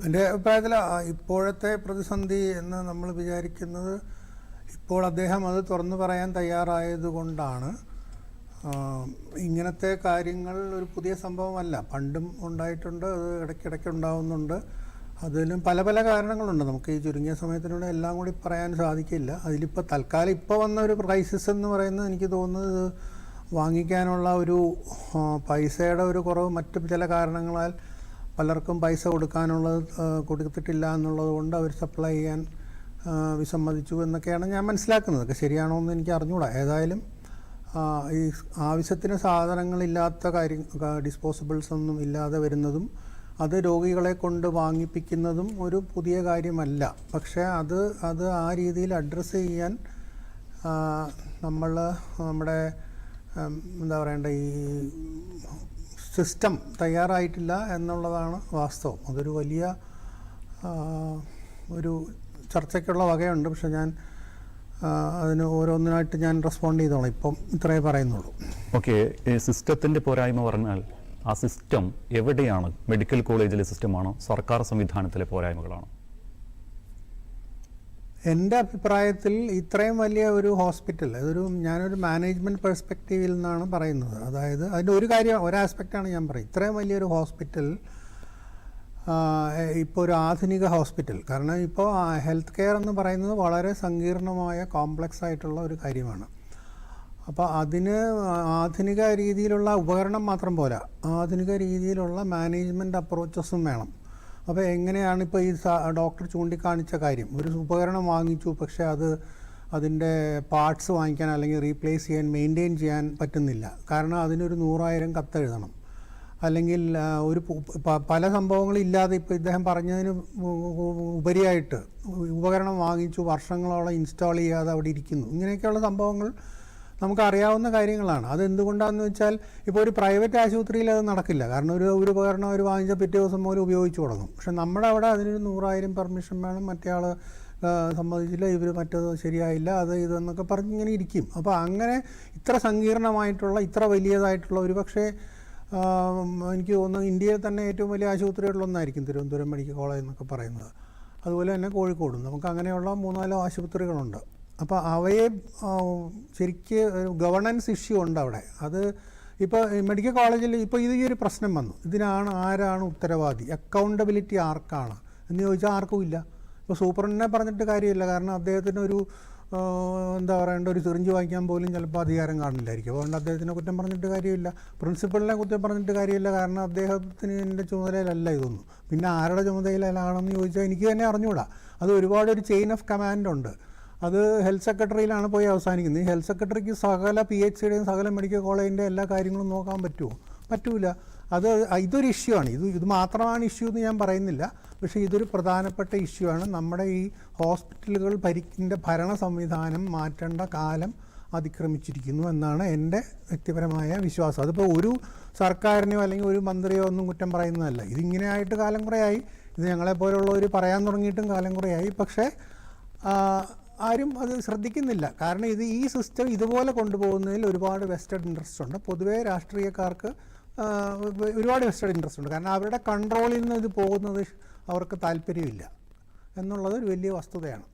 എൻ്റെ അഭിപ്രായത്തിൽ ഇപ്പോഴത്തെ പ്രതിസന്ധി എന്ന് നമ്മൾ വിചാരിക്കുന്നത് ഇപ്പോൾ അദ്ദേഹം അത് തുറന്നു പറയാൻ തയ്യാറായതുകൊണ്ടാണ്. ഇങ്ങനത്തെ കാര്യങ്ങൾ ഒരു പുതിയ സംഭവമല്ല, പണ്ടും ഉണ്ടായിട്ടുണ്ട്, അത് ഇടയ്ക്കിടയ്ക്ക് ഉണ്ടാവുന്നുണ്ട്. അതിലും പല പല കാരണങ്ങളുണ്ട്. നമുക്ക് ഈ ചുരുങ്ങിയ സമയത്തിലൂടെ എല്ലാം കൂടി പറയാൻ സാധിക്കില്ല. അതിലിപ്പോൾ തൽക്കാലം ഇപ്പോൾ വന്ന ഒരു ക്രൈസിസ് എന്ന് പറയുന്നത് എനിക്ക് തോന്നുന്നത് വാങ്ങിക്കാനുള്ള ഒരു പൈസയുടെ ഒരു കുറവ്, മറ്റു ചില കാരണങ്ങളാൽ പലർക്കും പൈസ കൊടുത്തിട്ടില്ല എന്നുള്ളത് കൊണ്ട് അവർ സപ്ലൈ ചെയ്യാൻ വിസമ്മതിച്ചു എന്നൊക്കെയാണ് ഞാൻ മനസ്സിലാക്കുന്നത്. ശരിയാണോ എന്ന് എനിക്ക് അറിഞ്ഞുകൂടാ. ഏതായാലും ഈ ആവശ്യത്തിന് സാധനങ്ങളില്ലാത്ത ഡിസ്പോസിബിൾസ് ഒന്നും ഇല്ലാതെ വരുന്നതും അത് രോഗികളെ കൊണ്ട് വാങ്ങിപ്പിക്കുന്നതും ഒരു പുതിയ കാര്യമല്ല. പക്ഷേ അത് ആ രീതിയിൽ അഡ്രസ്സ് ചെയ്യാൻ നമ്മുടെ എന്താ പറയണ്ട, ഈ സിസ്റ്റം തയ്യാറായിട്ടില്ല എന്നുള്ളതാണ് വാസ്തവം. അതൊരു വലിയ ഒരു ചർച്ചയ്ക്കുള്ള വകയുണ്ട്. പക്ഷെ ഞാൻ അതിന് ഓരോന്നിനായിട്ട് ഞാൻ റെസ്പോണ്ട് ചെയ്തോളാം. ഇപ്പം ഇത്രയേ പറയുന്നുള്ളൂ. ഓക്കെ, സിസ്റ്റത്തിൻ്റെ പോരായ്മ പറഞ്ഞാൽ ആ സിസ്റ്റം എവിടെയാണ്? മെഡിക്കൽ കോളേജിലെ സിസ്റ്റമാണോ, സർക്കാർ സംവിധാനത്തിലെ പോരായ്മകളാണോ? എൻ്റെ അഭിപ്രായത്തിൽ ഇത്രയും വലിയ ഒരു ഹോസ്പിറ്റൽ, ഞാനൊരു മാനേജ്മെൻറ്റ് പെർസ്പെക്റ്റീവിൽ നിന്നാണ് പറയുന്നത്. അതായത് അതിൻ്റെ ഒരു ആസ്പെക്റ്റാണ് ഞാൻ പറയുന്നത്. ഇത്രയും വലിയൊരു ഹോസ്പിറ്റൽ, ഇപ്പോൾ ഒരു ആധുനിക ഹോസ്പിറ്റൽ, കാരണം ഇപ്പോൾ ഹെൽത്ത് കെയർ എന്ന് പറയുന്നത് വളരെ സങ്കീർണമായ കോംപ്ലക്സ് ആയിട്ടുള്ള ഒരു കാര്യമാണ്. അപ്പോൾ അതിന് ആധുനിക രീതിയിലുള്ള ഉപകരണം മാത്രം പോരാ, ആധുനിക രീതിയിലുള്ള മാനേജ്മെൻറ്റ് അപ്രോച്ചസും വേണം. അപ്പോൾ എങ്ങനെയാണ് ഇപ്പോൾ ഈ ഡോക്ടർ ചൂണ്ടിക്കാണിച്ച കാര്യം, ഒരു ഉപകരണം വാങ്ങിച്ചു, പക്ഷേ അതിൻ്റെ പാർട്സ് വാങ്ങിക്കാൻ അല്ലെങ്കിൽ റീപ്ലേസ് ചെയ്യാൻ, മെയിൻറ്റെയിൻ ചെയ്യാൻ പറ്റുന്നില്ല. കാരണം അതിനൊരു 100,000 കത്തെഴുതണം, അല്ലെങ്കിൽ പല സംഭവങ്ങളില്ലാതെ ഇപ്പോൾ ഇദ്ദേഹം പറഞ്ഞതിന് ഉപരിയായിട്ട് ഉപകരണം വാങ്ങിച്ചു, വർഷങ്ങളോളം ഇൻസ്റ്റാൾ ചെയ്യാതെ അവിടെ ഇരിക്കുന്നു. ഇങ്ങനെയൊക്കെയുള്ള സംഭവങ്ങൾ നമുക്കറിയാവുന്ന കാര്യങ്ങളാണ്. അതെന്തുകൊണ്ടാണെന്ന് വെച്ചാൽ ഇപ്പോൾ ഒരു പ്രൈവറ്റ് ആശുപത്രിയിൽ അത് നടക്കില്ല. കാരണം ഒരു ഉപകരണം അവർ വാങ്ങിച്ച പിറ്റേ ദിവസം പോലും ഉപയോഗിച്ച് തുടങ്ങും. പക്ഷെ നമ്മുടെ അവിടെ അതിനൊരു 100,000 പെർമിഷൻ വേണം, മറ്റേ ആൾ സമ്മതിച്ചില്ല, ഇവർ മറ്റത് ശരിയായില്ല, ഇതെന്നൊക്കെ പറഞ്ഞ് ഇങ്ങനെ ഇരിക്കും. അപ്പോൾ അങ്ങനെ ഇത്ര സങ്കീർണമായിട്ടുള്ള, ഇത്ര വലിയതായിട്ടുള്ള, ഒരു പക്ഷേ എനിക്ക് തോന്നുന്നു ഇന്ത്യയിൽ തന്നെ ഏറ്റവും വലിയ ആശുപത്രികളിലൊന്നായിരിക്കും തിരുവനന്തപുരം മെഡിക്കൽ കോളേജ് എന്നൊക്കെ പറയുന്നത്. അതുപോലെ തന്നെ കോഴിക്കോടും നമുക്ക് അങ്ങനെയുള്ള 3-4 ആശുപത്രികളുണ്ട്. അപ്പോൾ അവയെ ശരിക്ക് ഗവർണൻസ് ഇഷ്യൂ ഉണ്ട് അവിടെ. അത് ഇപ്പോൾ മെഡിക്കൽ കോളേജിൽ ഇപ്പോൾ ഈ ഒരു പ്രശ്നം വന്നു. ആരാണ് ഉത്തരവാദി, അക്കൗണ്ടബിലിറ്റി ആർക്കാണ് എന്ന് ചോദിച്ചാൽ ആർക്കും ഇല്ല. ഇപ്പോൾ സൂപ്രണ്ടിനെ പറഞ്ഞിട്ട് കാര്യമില്ല, കാരണം അദ്ദേഹത്തിന് എന്താ പറയേണ്ട, ഒരു സിറിഞ്ച് വാങ്ങിക്കാൻ പോലും ചിലപ്പോൾ അധികാരം കാണില്ലായിരിക്കും. അതുകൊണ്ട് അദ്ദേഹത്തിനെ കുറ്റം പറഞ്ഞിട്ട് കാര്യമില്ല. പ്രിൻസിപ്പളിനെ കുറ്റം പറഞ്ഞിട്ട് കാര്യമില്ല, കാരണം അദ്ദേഹത്തിന് എൻ്റെ ചുമതലയിലല്ല ഇതൊന്നും. പിന്നെ ആരുടെ ചുമതലയിലാണെന്ന് ചോദിച്ചാൽ എനിക്ക് തന്നെ അറിഞ്ഞുകൂടാ. അത് ഒരു ചെയിൻ ഓഫ് കമാൻഡ് ഉണ്ട്. അത് ഹെൽത്ത് സെക്രട്ടറിയിലാണ് പോയി അവസാനിക്കുന്നത്. ഈ ഹെൽത്ത് സെക്രട്ടറിക്ക് സകല PHCയുടെയും സകല മെഡിക്കൽ കോളേജിൻ്റെ എല്ലാ കാര്യങ്ങളും നോക്കാൻ പറ്റുമോ? പറ്റൂല. ഇതൊരു ഇഷ്യൂ ആണ്. ഇത് മാത്രമാണ് ഇഷ്യൂ എന്ന് ഞാൻ പറയുന്നില്ല, പക്ഷേ ഇതൊരു പ്രധാനപ്പെട്ട ഇഷ്യൂ ആണ്. നമ്മുടെ ഈ ഹോസ്പിറ്റലുകൾ ഭരണ സംവിധാനം മാറ്റേണ്ട കാലം അതിക്രമിച്ചിരിക്കുന്നു എന്നാണ് എൻ്റെ വ്യക്തിപരമായ വിശ്വാസം. അതിപ്പോൾ ഒരു സർക്കാരിനെയോ അല്ലെങ്കിൽ ഒരു മന്ത്രിയോ ഒന്നും കുറ്റം പറയുന്നതല്ല. ഇതിങ്ങനെയായിട്ട് കാലം കുറേയായി. ഇത് ഞങ്ങളെപ്പോലുള്ളവർ പറയാൻ തുടങ്ങിയിട്ടും കാലം കുറേയായി. പക്ഷേ ആരും അത് ശ്രദ്ധിക്കുന്നില്ല. കാരണം ഈ സിസ്റ്റം ഇതുപോലെ കൊണ്ടുപോകുന്നതിൽ ഒരുപാട് വെസ്റ്റഡ് ഇൻട്രസ്റ്റ് ഉണ്ട്. പൊതുവേ രാഷ്ട്രീയക്കാർക്ക് ഒരുപാട് വെസ്റ്റഡ് ഇൻട്രസ്റ്റ് ഉണ്ട്. കാരണം അവരുടെ കൺട്രോളിൽ നിന്ന് ഇത് പോകുന്നത് അവർക്ക് താല്പര്യമില്ല എന്നുള്ളത് ഒരു വലിയ വസ്തുതയാണ്.